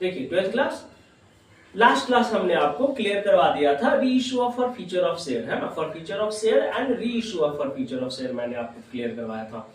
देखिए 12th class, last class हमने आपको क्लियर करवा दिया था reissue of forfeiture of share, है ना, forfeiture of share and reissue of forfeiture of share मैंने आपको क्लियर करवाया था।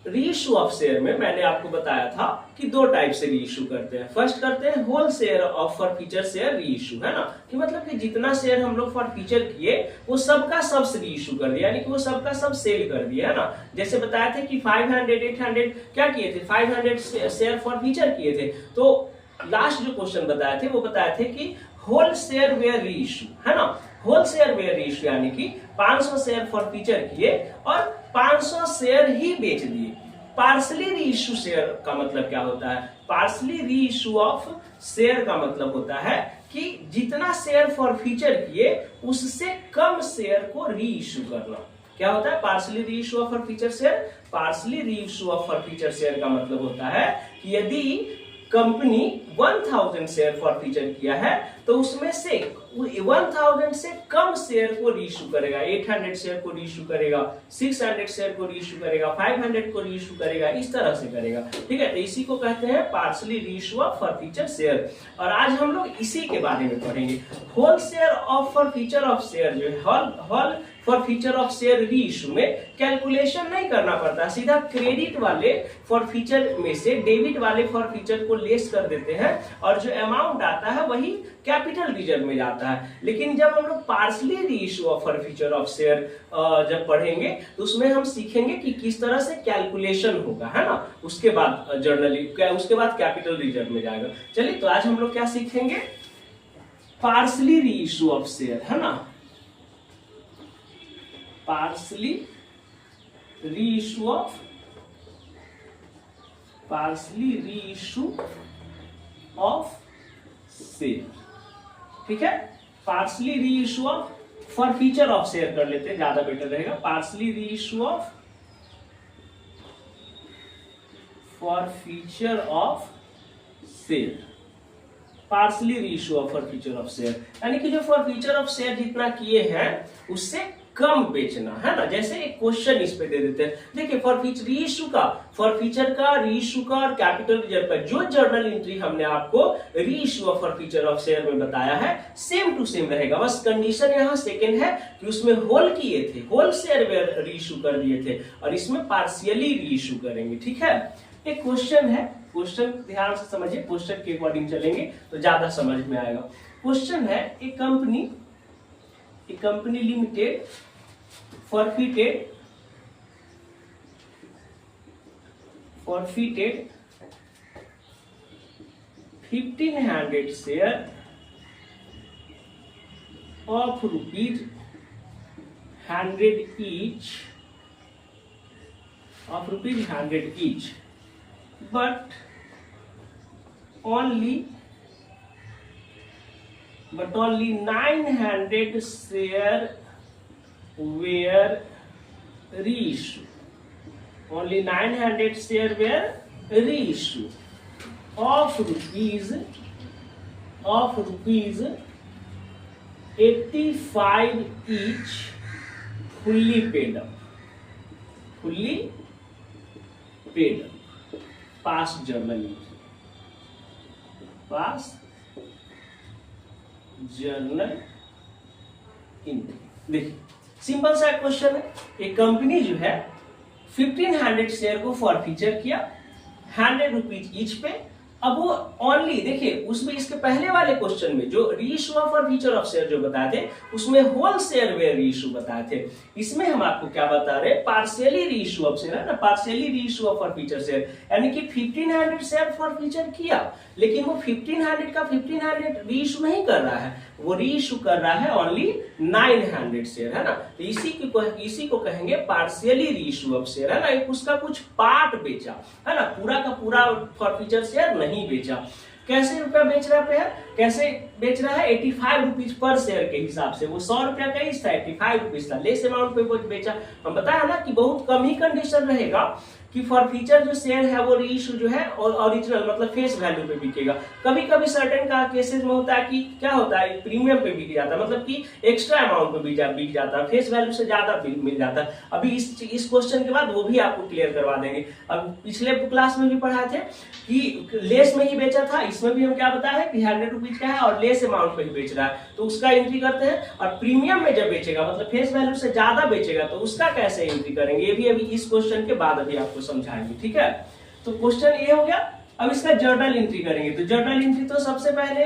री इशू ऑफ शेयर में मैंने आपको बताया था कि दो टाइप से री इशू करते हैं। फर्स्ट करते हैं whole share of forfeiture share reissue, है ना, कि मतलब कि जितना शेयर हम लोग फॉर फ्यूचर किए वो सबका सब री इशू कर दिया, यानी कि वो सबका सब सेल कर दिया, है ना। जैसे बताया थे कि 500 800 क्या किए थे, 500 शेयर फॉर फ्यूचर किए थे। तो लास्ट जो क्वेश्चन बताए थे वो बताए थे कि होल शेयर वेयर री इशू, है ना, होल शेयर वेयर री इशू, यानी कि 500 शेयर फॉर फ्यूचर किए और 500 शेयर ही बेच दिए। पार्सली री इशू शेयर का मतलब क्या होता है, partially reissue of share का मतलब होता है कि जितना शेयर फॉर फ्यूचर किए उससे कम शेयर को री इशू करना। क्या होता है partially reissue of forfeiture share, partially reissue of forfeiture share का मतलब होता है कि यदि कंपनी 1000 शेयर फॉर फ्यूचर किया है तो उसमें से 1000 से कम शेयर को रीइशू करेगा, 800 शेयर को रीइशू करेगा, 600 शेयर को रीइशू करेगा, 500 को रीइशू करेगा, इस तरह से करेगा। ठीक है, तो इसी को कहते हैं partly reissue of forfeiture share. और आज हम लोग इसी के बारे में पढ़ेंगे। Whole share of forfeiture of share जो है, whole forfeiture of share reissue में कैलकुलेशन नहीं करना पड़ता, सीधा क्रेडिट वाले फॉर फ्यूचर में से डेबिट वाले फॉर फ्यूचर को लेस कर देते हैं और जो अमाउंट आता है वही कैपिटल रिजर्व में जाता है। लेकिन जब हम लोग partially reissue of forfeiture of share जब पढ़ेंगे तो उसमें हम सीखेंगे कि किस तरह से कैलकुलेशन होगा, है ना, उसके बाद जर्नली, उसके बाद कैपिटल रिजर्व में जाएगा। चलिए तो आज हम लोग क्या सीखेंगे, partially reissue of share, है ना, पार्सली रीइशू ऑफ शेयर। ठीक है, partly reissue of forfeiture of share कर लेते हैं, ज्यादा बेटर रहेगा। Partly reissue of forfeiture of share, partly reissue of forfeiture of share, यानी कि जो फॉर फ्यूचर ऑफ शेयर जितना किए हैं उससे कम बेचना, है ना। जैसे एक क्वेश्चन इस पे दे देते हैं, देखिए फॉर फ्यूचर रीइशू का, फॉर फ्यूचर का, रीइशू का और कैपिटल रिजर्व का जो जर्नल एंट्री हमने आपको reissue of forfeiture of share में बताया है सेम टू सेम रहेगा। बस कंडीशन यहाँ सेकंड है कि उसमें होल किए थे, होल शेयर रीइशू कर दिए थे और इसमें पार्शियली रीइशू करेंगे। ठीक है, एक क्वेश्चन है, क्वेश्चन ध्यान से समझिए, क्वेश्चन के अकॉर्डिंग चलेंगे तो ज्यादा समझ में आएगा। क्वेश्चन है एक company limited forfeited 1500 share of rupees 100 each, but only 900 share were reissue. Only 900 share were reissue of rupees 85 each, fully paid up. Past journal entry. देखिए सिंपल सा क्वेश्चन है, एक कंपनी जो है 1500 शेयर को फॉर फ्यूचर किया 100 rupees each पे। अब वो ओनली देखिए उसमें इसके पहले वाले क्वेश्चन में जो reissue of forfeiture of share जो बताए थे उसमें होल शेयर वेयर रीइशू बताए थे, इसमें हम आपको क्या बता रहे हैं, पार्शियली रीइशू ऑफ शेयर, है ना, partially reissue of forfeiture share, यानी कि 1500 शेयर फॉर फ्यूचर किया लेकिन वो 1500 का 1500 रीइशू नहीं कर रहा है, वो रीइशू कर रहा है ओनली 900 शेयर, है ना। तो इसी को कहेंगे पार्शियली रीइशू ऑफ शेयर, है ना, उसका कुछ पार्ट बेचा, है ना, पूरा का पूरा फॉर फ्यूचर शेयर नहीं बेचा। कैसे रुपया बेच रहा है, कैसे बेच रहा है, 85 रुपीज पर शेयर के हिसाब से, वो 100 रुपया का ही था, 85 रुपीज था, लेस अमाउंट पे वो बेचा। हम बताया ना कि बहुत कम ही कंडीशन रहेगा कि फॉर फीचर जो शेयर है वो रीइश्यू जो है और ओरिजिनल मतलब फेस वैल्यू पे बिकेगा। कभी कभी सर्टेन का केसेस में होता है कि क्या होता है प्रीमियम पे बिक जाता है, मतलब कि एक्स्ट्रा अमाउंट पे बिक जाता है, फेस वैल्यू से ज्यादा मिल जाता है। अभी इस क्वेश्चन के बाद वो भी आपको क्लियर करवा देंगे। अब पिछले क्लास में भी पढ़ाए थे कि लेस में ही बेचा था, इसमें भी हम क्या बताया है कि 100 रुपीज का है और लेस अमाउंट पे ही बेच रहा है, तो उसका एंट्री करते हैं। और प्रीमियम में जब बेचेगा मतलब फेस वैल्यू से ज्यादा बेचेगा तो उसका कैसे एंट्री करेंगे, ये भी अभी इस क्वेश्चन के बाद अभी आपको समझाएंगे। ठीक है, तो क्वेश्चन ये हो गया। अब इसका जर्नल एंट्री करेंगे, तो जर्नल एंट्री तो सबसे पहले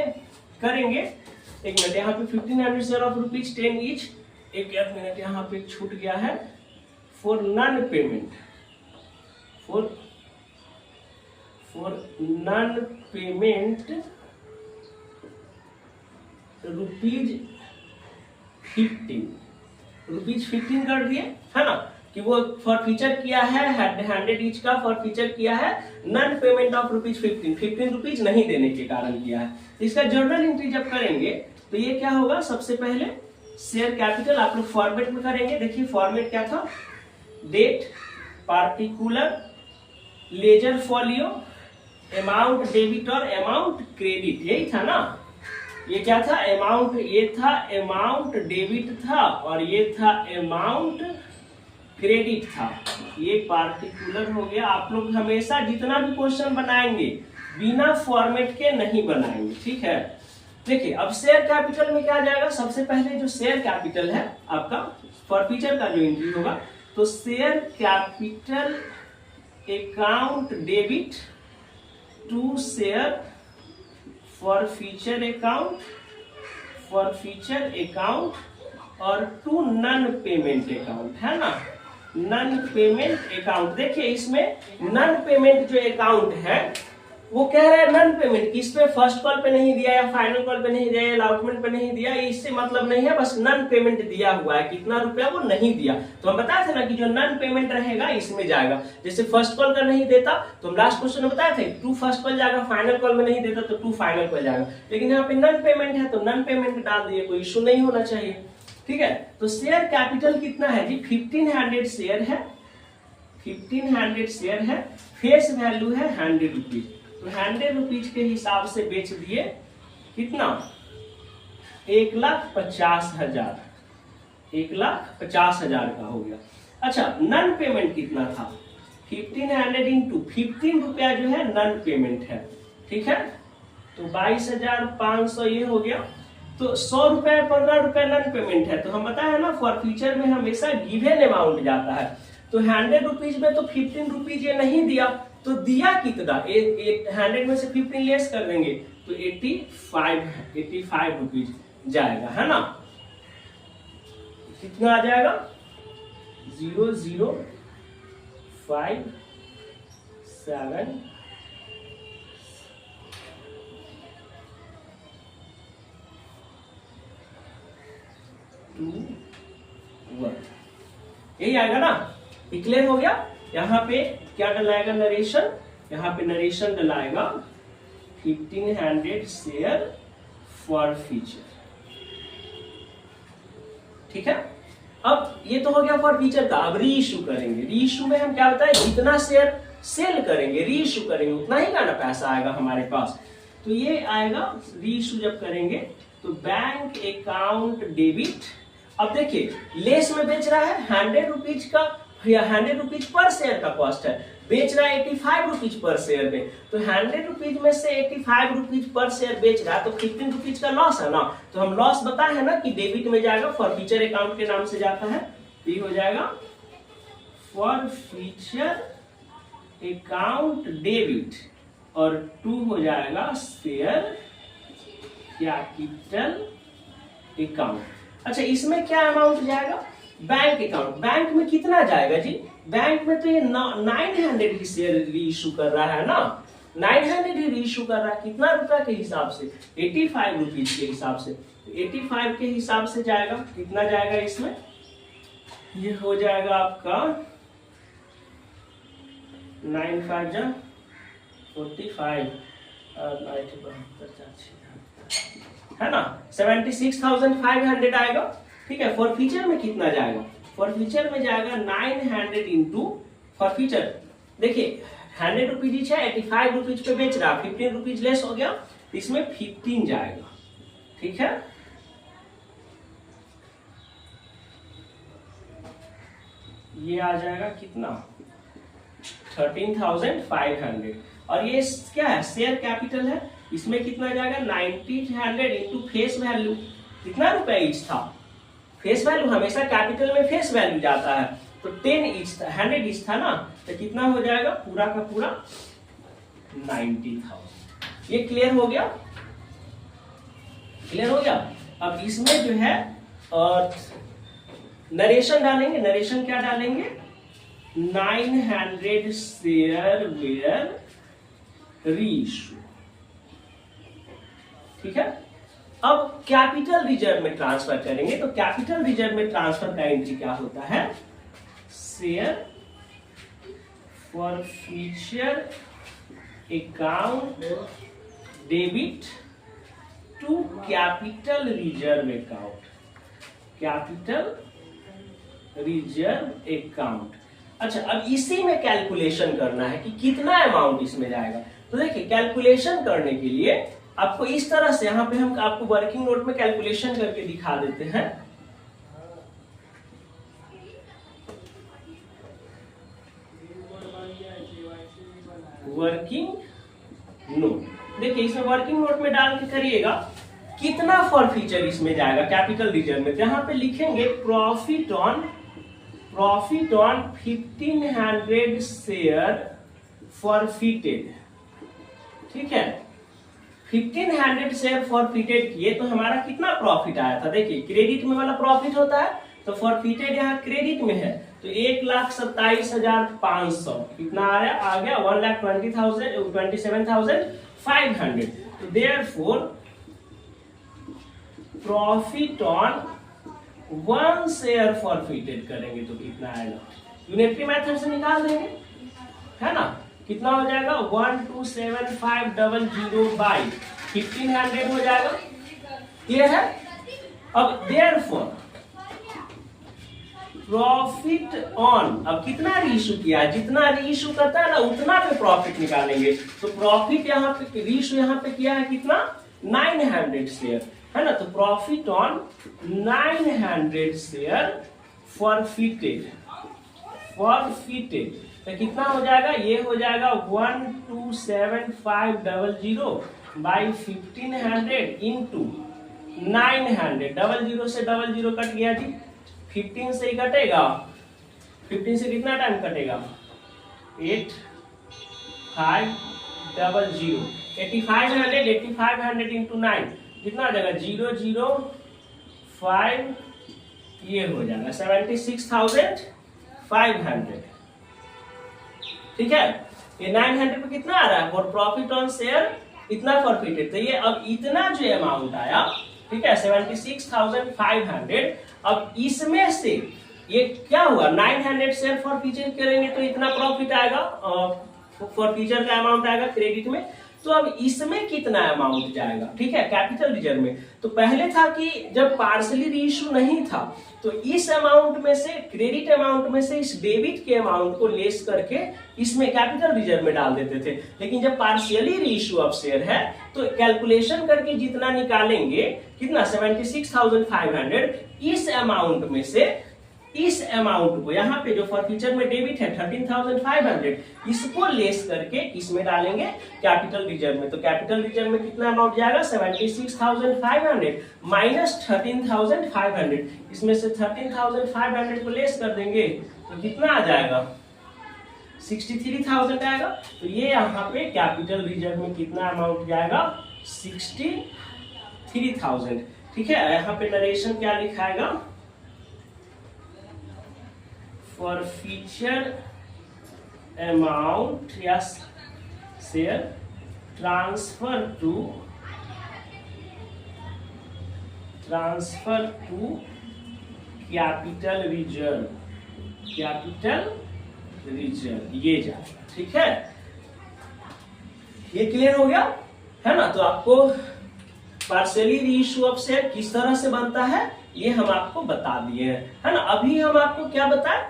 करेंगे। एक मिनट, यहाँ पे 1500 शेयर ऑफ रुपीज 10 ईच। एक मिनट, यहाँ पे छूट गया है for non payment, for non payment rupees 15 कर दिए है ना, कि वो फॉर फीचर किया है 100 ईच का, फॉर फीचर किया है non payment of rupees 15 rupees नहीं देने के कारण किया है। इसका जर्नल एंट्री जब करेंगे तो ये क्या होगा, सबसे पहले शेयर कैपिटल आप लोग फॉर्मेट में करेंगे। देखिए फॉर्मेट क्या था, date, particular, ledger folio, amount debit और अमाउंट क्रेडिट, यही था ना। ये क्या था, अमाउंट, ये था अमाउंट डेबिट था और ये था अमाउंट क्रेडिट था। ये पार्टिकुलर हो गया। आप लोग हमेशा जितना भी क्वेश्चन बनाएंगे बिना फॉर्मेट के नहीं बनाएंगे, ठीक है। देखिए अब शेयर कैपिटल में क्या जाएगा, सबसे पहले जो शेयर कैपिटल है आपका फॉर फीचर का जो एंट्री होगा, तो share capital account debit to share forfeiture account, forfeiture account और टू नॉन पेमेंट अकाउंट, है ना, नॉन पेमेंट अकाउंट। देखिए इसमें नॉन पेमेंट जो अकाउंट है वो कह रहा है नॉन पेमेंट, किस पे, फर्स्ट कॉल पे नहीं दिया या फाइनल कॉल पे नहीं दिया या अलॉटमेंट पे नहीं दिया, इससे मतलब नहीं है, बस नॉन पेमेंट दिया हुआ है, कितना रुपया वो नहीं दिया। तो हम बताए थे ना कि जो नॉन पेमेंट रहेगा इसमें जाएगा। जैसे फर्स्ट कॉल का नहीं देता तो हम लास्ट क्वेश्चन में बताए थे टू फर्स्ट कॉल जाएगा, फाइनल कॉल में नहीं देता तो टू फाइनल कॉल जाएगा। लेकिन यहाँ पे नॉन पेमेंट है तो नॉन पेमेंट डाल दिए, कोई इश्यू नहीं होना चाहिए, ठीक है। तो शेयर कैपिटल कितना है जी, 1500 शेयर है, 1500 शेयर है, फेस वैल्यू है 100 रुपीज, तो 100 रुपीज के हिसाब से बेच दिए कितना, 1,50,000, 1,50,000 का हो गया। अच्छा नॉन पेमेंट कितना था, 1500 इंटू 15 रुपया जो है नॉन पेमेंट है, ठीक है, तो 22,500 ये हो गया। तो 100 रुपया 15 रुपया नॉन पेमेंट है, तो हम बताए ना फॉर फ्यूचर में हमेशा गिवन अमाउंट जाता है। तो 100 रुपीज में तो 15 रुपीज ये नहीं दिया, तो दिया कितना, 100 में से 15 लेस कर देंगे तो 85 रुपीज जाएगा, है ना। कितना आ जाएगा, 0,057 2 1, यही आएगा ना। क्लियर हो गया। यहाँ पे क्या डलाएगा, नरेशन, यहाँ पे नरेशन डलाएगा 1500 शेयर फॉर फीचर, ठीक है। अब ये तो हो गया फॉर फीचर का। अब री इश्यू करेंगे, री इश्यू में हम क्या बताएं, जितना शेयर सेल करेंगे री इश्यू करेंगे उतना ही का ना पैसा आएगा हमारे पास। तो ये आएगा री इश्यू जब करेंगे तो बैंक अकाउंट डेबिट। अब देखिए लेस में बेच रहा है 100 रुपीज का, 100 रुपीज पर शेयर का कॉस्ट है, बेच रहा है 85 रुपीज पर शेयर में, तो 100 रुपीज में से 85 रुपीज पर शेयर बेच रहा है तो 15 रुपीज का लॉस है ना। तो हम लॉस बताए हैं ना कि डेबिट में जाएगा, फॉर फीचर अकाउंट के नाम से जाता है, ये हो जाएगा फॉर फीचर अकाउंट डेबिट और 2 हो जाएगा शेयर कैपिटल अकाउंट। अच्छा इसमें क्या अमाउंट जाएगा, बैंक अकाउंट। बैंक में कितना जाएगा जी, बैंक में तो ये 900 ही शेयर री इशू कर रहा है ना, 900 ही री इशू कर रहा है, कितना रुपया के हिसाब से, 85 रुपीज के हिसाब से, 85 के हिसाब से जाएगा। कितना जाएगा इसमें, ये हो जाएगा आपका 9×5 = 45 है ना, 76,500 आएगा, ठीक है। फॉर फीचर में कितना जाएगा, फॉर फीचर में जाएगा 900 इंटू, फॉर फीचर देखिए 100 रुपीज ईच है, 85 रुपीज पे बेच रहा, 15 रुपीज लेस हो गया, तो इसमें 15 जाएगा। ठीक है, ये आ जाएगा कितना 13,500। और ये क्या है, शेयर कैपिटल है, इसमें कितना जाएगा 1900 इंटू फेस वैल्यू। कितना रुपए ईच था, फेस वैल्यू हमेशा कैपिटल में फेस वैल्यू जाता है, तो 10 ईच था, 100 ईच था ना, तो कितना हो जाएगा पूरा का पूरा 90,000। ये क्लियर हो गया, क्लियर हो गया। अब इसमें जो है नरेशन डालेंगे, नरेशन क्या डालेंगे, 900 शेयर वेयर रीइश्यू। ठीक है, अब कैपिटल रिजर्व में ट्रांसफर करेंगे, तो कैपिटल रिजर्व में ट्रांसफर का एंट्री क्या होता है, share for future account debit to capital reserve account, capital reserve account. अच्छा, अब इसी में कैलकुलेशन करना है कि कितना अमाउंट इसमें जाएगा। तो देखिए कैलकुलेशन करने के लिए आपको इस तरह से, यहां पे हम आपको वर्किंग नोट में कैलकुलेशन करके दिखा देते हैं। वर्किंग नोट, देखिए इसमें वर्किंग नोट में डाल के करिएगा कितना फॉर फ्यूचर इसमें जाएगा कैपिटल रिजर्व में। तो यहाँ पे लिखेंगे प्रॉफिट ऑन 1500 शेयर फॉरफिटेड। ठीक है, 1500 शेयर फॉरफिटेड किए तो हमारा कितना प्रॉफिट आया था, देखिए क्रेडिट में वाला प्रॉफिट होता है, तो फॉरफिटेड यहाँ क्रेडिट में है, तो 1,27,500 कितना आ गया 1,27,500। तो therefore profit on 1 share forfeited करेंगे तो कितना आएगा, यूनिटरी मेथड से निकाल देंगे, है ना, कितना हो जाएगा 1,275,000 बाई 1500 हो जाएगा। क्लियर है। अब देयरफॉर प्रॉफिट ऑन, अब कितना रीइश्यू किया है, जितना रीइश्यू करता है ना उतना पे प्रॉफिट निकालेंगे। तो प्रॉफिट यहाँ पे रीइश्यू यहाँ पे किया है कितना 900 शेयर, है ना, तो प्रॉफिट ऑन 900 शेयर फॉरफिटेड तो कितना हो जाएगा, ये हो जाएगा 1,275,000 बाई 1500 इंटू 900। 00 से 00 कट गया जी, 15 से ही कटेगा, 15 से कितना टाइम कटेगा 8500, 8500 इंटू 9 कितना आ जाएगा 005, ये हो जाएगा 76,500। ठीक है, ये 900 पे कितना आ रहा है, और प्रॉफिट ऑन शेयर इतना फॉरफिटेड, तो ये अब इतना जो अमाउंट आया, ठीक है 76,500। अब इसमें से ये क्या हुआ 900 शेयर फॉरफिचर करेंगे तो इतना प्रॉफिट आएगा, फॉरफिचर का अमाउंट आएगा क्रेडिट में। तो अब इसमें कितना अमाउंट जाएगा, ठीक है कैपिटल रिजर्व में। तो पहले था कि जब पार्सली रीइश्यू नहीं था तो इस अमाउंट में से, क्रेडिट अमाउंट में से इस डेबिट के अमाउंट को लेस करके इसमें कैपिटल रिजर्व में डाल देते थे। लेकिन जब पार्शियली रीइश्यू ऑफ शेयर है तो कैलकुलेशन करके जितना निकालेंगे, कितना 76,500, इस अमाउंट में से इस अमाउंट को यहाँ पे जो फॉरफिचर में डेबिट है 13,500, इसको लेस करके इसमें डालेंगे कैपिटल रिजर्व में। तो कैपिटल रिजर्व में कितना अमाउंट जाएगा 76,500 माइनस 13,500, इसमें से 13,500 को लेस कर देंगे तो कितना आ जाएगा 63,000 आएगा। तो ये यहाँ पे कैपिटल रिजर्व में कितना अमाउंट जाएगा 63,000। ठीक है, यहाँ पे नरेशन क्या लिखाएगा, फॉरफिचर अमाउंट या share transfer to capital reserve, ये जाएगा। ठीक है, ये क्लियर हो गया है ना। तो आपको पार्शियली रीइश्यू ऑफ शेयर किस तरह से बनता है ये हम आपको बता दिए हैं, है ना। अभी हम आपको क्या बताएं,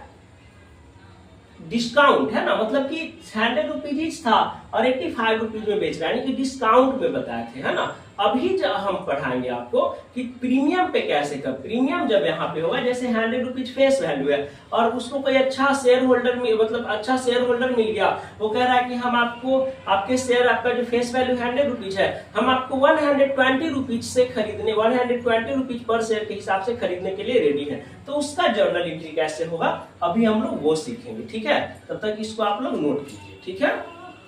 डिस्काउंट है ना, मतलब कि 100 रुपीज था और 85 रुपीज में बेच रहा है, यानी कि डिस्काउंट में बताए थे, है ना। अभी जब हम पढ़ाएंगे आपको कि प्रीमियम पे कैसे कर, प्रीमियम जब यहाँ पे होगा, जैसे 100 रुपीज फेस वैल्यू है और उसको कोई अच्छा शेयर होल्डर मतलब अच्छा शेयर होल्डर मिल गया, वो कह रहा है कि हम आपको आपके शेयर, आपका जो फेस वैल्यू 100 रुपीज है, हम आपको 120 रुपीज से खरीदने, 120 रुपीज पर शेयर के हिसाब से खरीदने के लिए रेडी है। तो उसका जर्नल एंट्री कैसे होगा, अभी हम लोग वो सीखेंगे, ठीक है। तब तक इसको आप लोग नोट कीजिए, ठीक है।